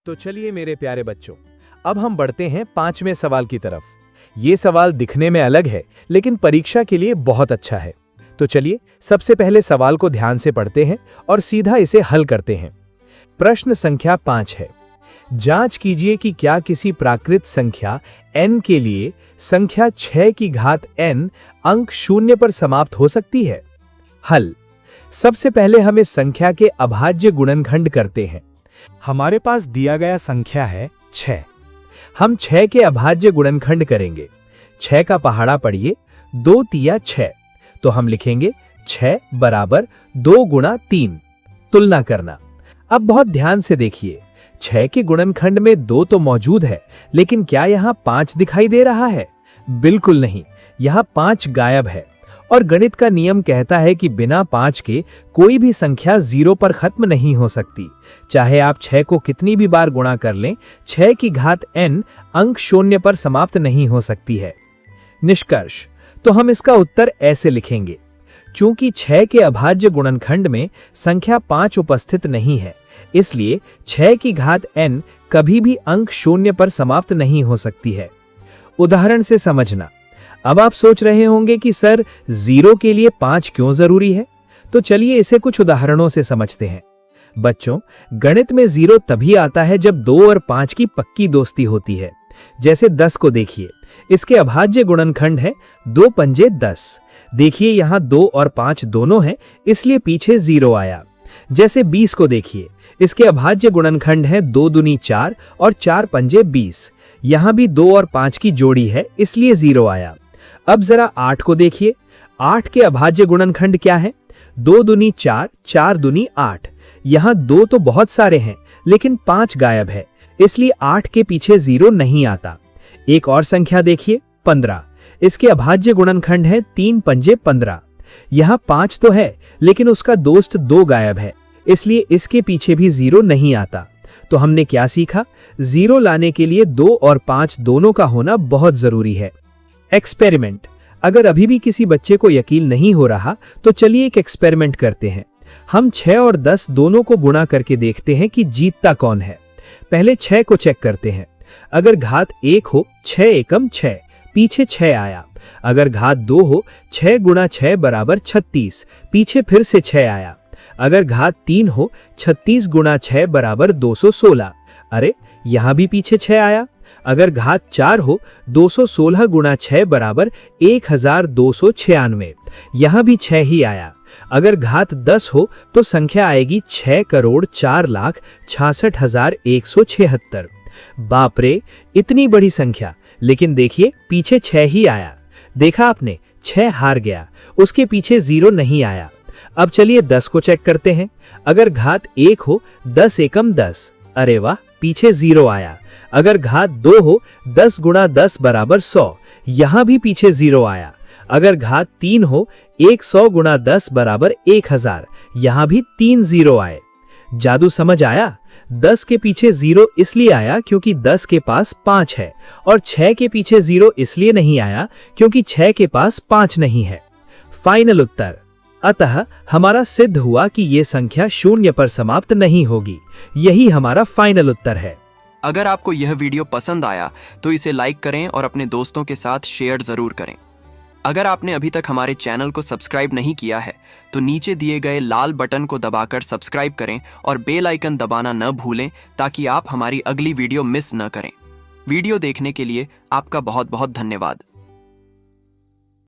तो चलिए मेरे प्यारे बच्चों, अब हम बढ़ते हैं 5वें सवाल की तरफ। ये सवाल दिखने में अलग है, लेकिन परीक्षा के लिए बहुत अच्छा है। तो चलिए सबसे पहले सवाल को ध्यान से पढ़ते हैं और सीधा इसे हल करते हैं। प्रश्न संख्या 5 है। जांच कीजिए कि क्या किसी प्राकृत संख्या n के लिए संख्या 6 की घात n अंक 0 पर समाप्त हो सकती है। हल। सबसे पहले हम इस संख्या के अभाज्य गुणनखंड करते हैं। हमारे पास दिया गया संख्या है 6। हम 6 के अभाज्य गुणनखंड करेंगे। 6 का पहाड़ा पढ़िए, 2 तिया 6, तो हम लिखेंगे 6 बराबर 2 गुणा 3। तुलना करना। अब बहुत ध्यान से देखिए, 6 के गुणनखंड में 2 तो मौजूद है, लेकिन क्या यहाँ 5 दिखाई दे रहा है? बिल्कुल नहीं, यहाँ 5 गायब है। और गणित का नियम कहता है कि बिना 5 के कोई भी संख्या 0 पर खत्म नहीं हो सकती। चाहे आप 6 को कितनी भी बार गुणा कर लें, 6 की घात n अंक 0 पर समाप्त नहीं हो सकती है। निष्कर्ष। तो हम इसका उत्तर ऐसे लिखेंगे। चूंकि 6 के अभाज्य गुणनखंड में संख्या 5 उपस्थित नहीं है, इसलिए 6 की घात n कभी भी अंक 0 पर समाप्त नहीं हो सकती है। उदाहरण से समझना। अब आप सोच रहे होंगे कि सर 0 के लिए 5 क्यों जरूरी है? तो चलिए इसे कुछ उदाहरणों से समझते हैं। बच्चों, गणित में 0 तभी आता है जब 2 और 5 की पक्की दोस्ती होती है। जैसे 10 को देखिए, इसके अभाज्य गुणनखंड है 2 पंजे 10। देखिए यहाँ 2 और 5 दोनों हैं, इसलिए पीछे 0 आया। जैसे 20 को देखिए, इसके अभाज्य गुणनखंड है 2 दूनी 4 और 4 पंजे 20। यहाँ भी 2 और 5 की जोड़ी है, इसलिए 0 आया। अब जरा 8 को देखिए। 8 के अभाज्य गुणनखंड क्या है? 2 दूनी 4, 4 दूनी 8। यहाँ 2 तो बहुत सारे हैं, लेकिन 5 गायब है, इसलिए 8 के पीछे 0 नहीं आता। एक और संख्या देखिए, 15। इसके अभाज्य गुणनखंड है 3 पंजे 15। यहाँ 5 तो है, लेकिन उसका दोस्त 2 गायब है, इसलिए इसके पीछे भी 0 नहीं आता। तो हमने क्या सीखा? 0 लाने के लिए 2 और 5 दोनों का होना बहुत जरूरी है। एक्सपेरिमेंट। अगर अभी भी किसी बच्चे को यकीन नहीं हो रहा, तो चलिए एक एक्सपेरिमेंट करते हैं। हम 6 और 10 दोनों को गुणा करके देखते हैं कि जीतता कौन है। पहले 6 को चेक करते हैं। अगर घात 1 हो, 6 एकम 6, पीछे 6 आया। अगर घात 2 हो, 6 गुणा 6 बराबर 36, पीछे फिर से 6 आया। अगर घात 3 हो, 36 गुणा 6 बराबर 216। अरे, यहाँ भी पीछे 6 आया। अगर घात 4 हो, 216 गुणा 6 बराबर 1296। यहाँ भी 6 ही आया। अगर घात 10 हो, तो संख्या आएगी 6,04,66,176। बाप रे, इतनी बड़ी संख्या, लेकिन देखिए पीछे 6 ही आया। देखा आपने, 6 हार गया, उसके पीछे 0 नहीं आया। अब चलिए 10 को चेक करते हैं। अगर घात 1 हो, 10 एकम 10। अरे वाह, पीछे 0 आया। अगर घात 2 हो, 10 गुणा 10 बराबर 100। यहाँ भी पीछे 0 आया। अगर घात 3 हो, 100 गुणा 10 बराबर 1000। यहाँ भी 3 0 आए। जादू समझ आया? 10 के पीछे 0 इसलिए आया क्योंकि 10 के पास 5 है, और 6 के पीछे 0 इसलिए नहीं आया क्योंकि 6 के पास 5 नहीं है। फाइनल उत्तर। अतः हमारा सिद्ध हुआ कि ये संख्या 0 पर समाप्त नहीं होगी। यही हमारा फाइनल उत्तर है। अगर आपको यह वीडियो पसंद आया तो इसे लाइक करें और अपने दोस्तों के साथ शेयर जरूर करें। अगर आपने अभी तक हमारे चैनल को सब्सक्राइब नहीं किया है तो नीचे दिए गए लाल बटन को दबाकर सब्सक्राइब करें और बेल आइकन दबाना न भूलें, ताकि आप हमारी अगली वीडियो मिस न करें। वीडियो देखने के लिए आपका बहुत बहुत धन्यवाद।